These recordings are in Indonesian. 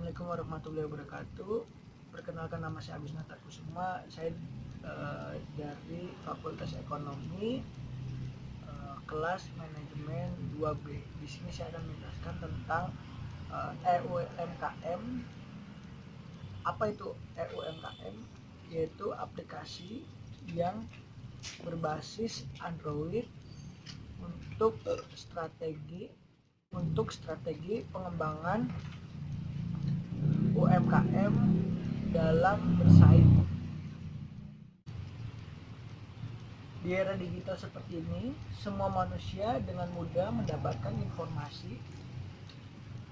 Assalamualaikum warahmatullahi wabarakatuh. Perkenalkan, nama saya Agus Natakusuma. Saya dari Fakultas Ekonomi, kelas manajemen 2B. Di sini saya akan menjelaskan tentang EUMKM. Apa itu EUMKM? Yaitu aplikasi yang berbasis Android untuk strategi pengembangan UMKM dalam bersaing. Di era digital seperti ini, semua manusia dengan mudah mendapatkan informasi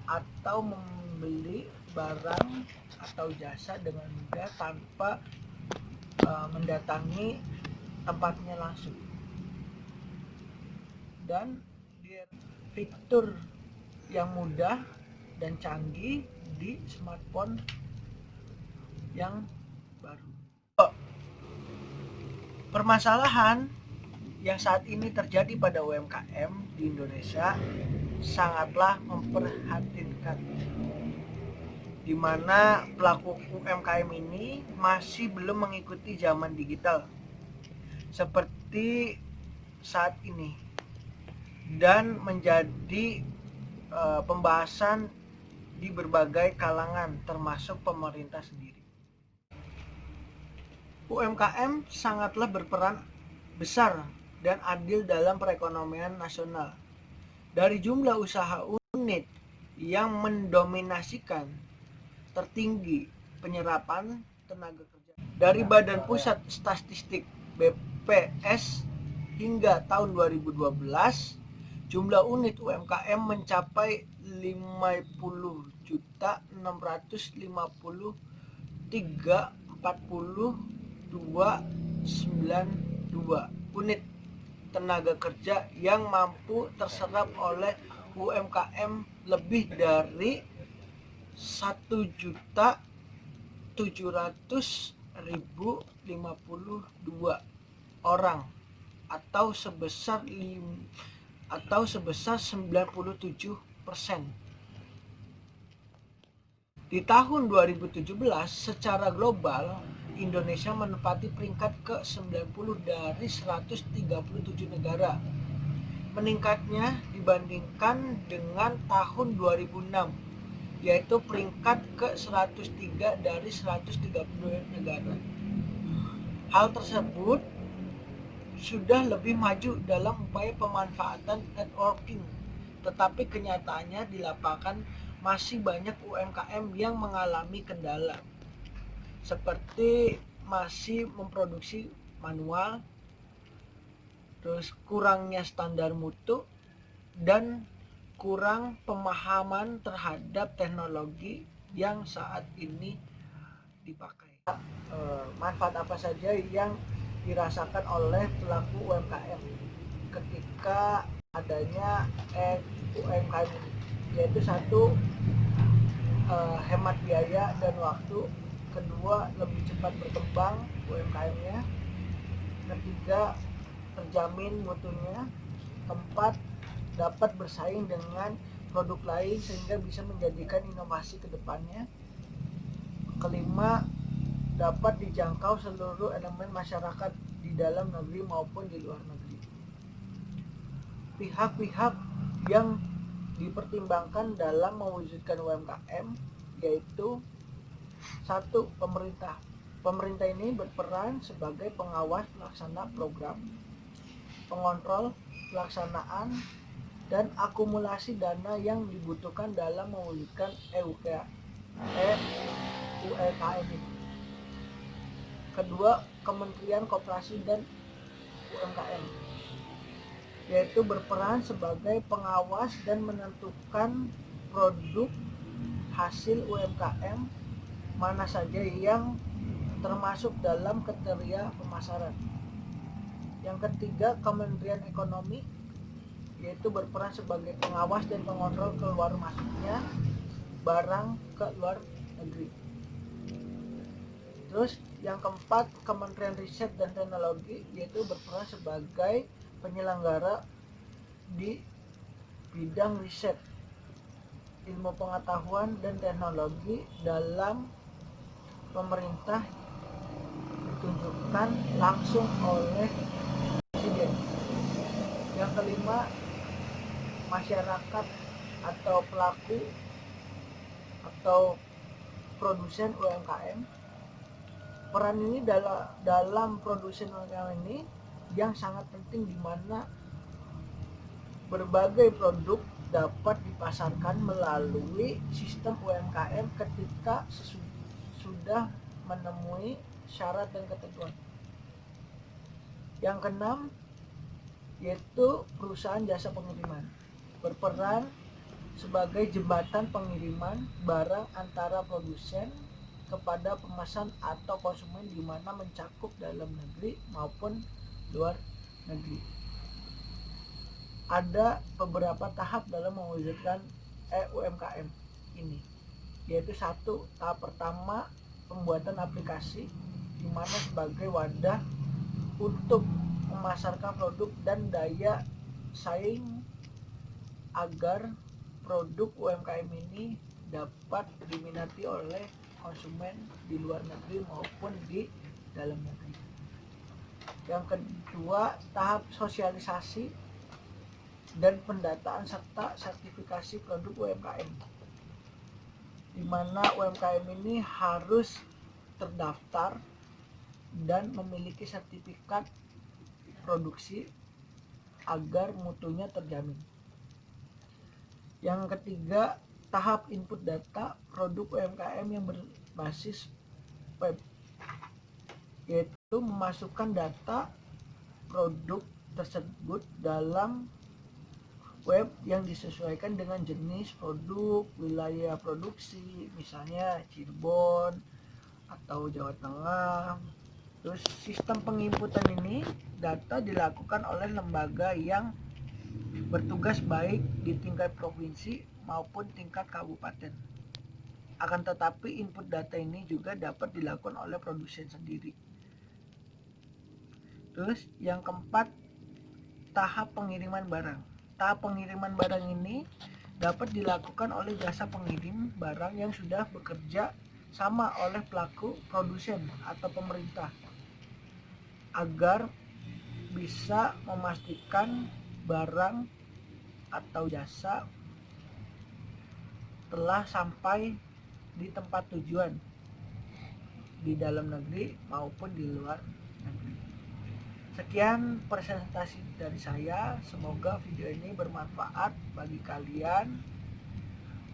atau membeli barang atau jasa dengan mudah tanpa mendatangi tempatnya langsung. Dan fitur yang mudah dan canggih di smartphone yang baru. Permasalahan yang saat ini terjadi pada UMKM di Indonesia sangatlah memprihatinkan, di mana pelaku UMKM ini masih belum mengikuti zaman digital seperti saat ini dan menjadi pembahasan di berbagai kalangan termasuk pemerintah sendiri. UMKM sangatlah berperan besar dan adil dalam perekonomian nasional. Dari jumlah usaha unit yang mendominasikan tertinggi penyerapan tenaga kerja. Dari Badan Pusat Statistik BPS hingga tahun 2012, jumlah unit UMKM mencapai 50.653.40.292 unit tenaga kerja yang mampu terserap oleh UMKM lebih dari 1.700.052 orang atau sebesar 97%. Di tahun 2017 secara global Indonesia menempati peringkat ke-90 dari 137 negara. Meningkatnya dibandingkan dengan tahun 2006, yaitu peringkat ke-103 dari 132 negara. Hal tersebut sudah lebih maju dalam upaya pemanfaatan networking, tetapi kenyataannya di lapangan masih banyak UMKM yang mengalami kendala, seperti masih memproduksi manual, terus kurangnya standar mutu, dan kurang pemahaman terhadap teknologi yang saat ini dipakai. Manfaat apa saja yang dirasakan oleh pelaku UMKM ketika adanya UMKM ini? Yaitu satu, hemat biaya dan waktu. Kedua, lebih cepat berkembang UMKM-nya. Ketiga, terjamin mutunya. Keempat, dapat bersaing dengan produk lain sehingga bisa menjadikan inovasi ke depannya. Kelima, dapat dijangkau seluruh elemen masyarakat di dalam negeri maupun di luar negeri. Pihak-pihak yang dipertimbangkan dalam mewujudkan UMKM yaitu satu, pemerintah. Pemerintah ini berperan sebagai pengawas pelaksana program, pengontrol pelaksanaan dan akumulasi dana yang dibutuhkan dalam mewujudkan UMKM ini. Kedua, Kementerian Koperasi dan UMKM, yaitu berperan sebagai pengawas dan menentukan produk hasil UMKM mana saja yang termasuk dalam kriteria pemasaran. Yang ketiga, Kementerian Ekonomi, yaitu berperan sebagai pengawas dan pengontrol keluar masuknya barang ke luar negeri. Terus yang keempat, Kementerian Riset dan Teknologi, yaitu berperan sebagai penyelenggara di bidang riset. ilmu pengetahuan dan teknologi dalam pemerintah ditunjukkan langsung oleh presiden. Yang kelima, masyarakat atau pelaku atau produsen UMKM. Peran ini dalam produsen UMKM ini yang sangat penting, di mana berbagai produk dapat dipasarkan melalui sistem UMKM ketika sudah memenuhi syarat dan ketentuan. Yang keenam, yaitu perusahaan jasa pengiriman berperan sebagai jembatan pengiriman barang antara produsen kepada pemesan atau konsumen, di mana mencakup dalam negeri maupun luar negeri. Ada beberapa tahap dalam mewujudkan UMKM ini, yaitu satu, tahap pertama pembuatan aplikasi, di mana sebagai wadah untuk memasarkan produk dan daya saing agar produk UMKM ini dapat diminati oleh konsumen di luar negeri maupun di dalam negeri. Yang kedua, tahap sosialisasi dan pendataan serta sertifikasi produk UMKM, di mana UMKM ini harus terdaftar dan memiliki sertifikat produksi agar mutunya terjamin. Yang ketiga, tahap input data produk UMKM yang berbasis web, yaitu memasukkan data produk tersebut dalam web yang disesuaikan dengan jenis produk, wilayah produksi, misalnya Cirebon atau Jawa Tengah. Terus sistem penginputan ini data dilakukan oleh lembaga yang bertugas baik di tingkat provinsi maupun tingkat kabupaten. Akan tetapi input data ini juga dapat dilakukan oleh produsen sendiri. Terus yang keempat, tahap pengiriman barang. Tahap pengiriman barang ini dapat dilakukan oleh jasa pengirim barang yang sudah bekerja sama oleh pelaku produsen atau pemerintah, agar bisa memastikan barang atau jasa telah sampai di tempat tujuan di dalam negeri maupun di luar negeri. Sekian presentasi dari saya, semoga video ini bermanfaat bagi kalian.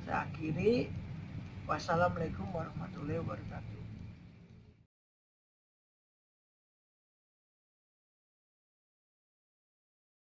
Saya akhiri, wassalamualaikum warahmatullahi wabarakatuh.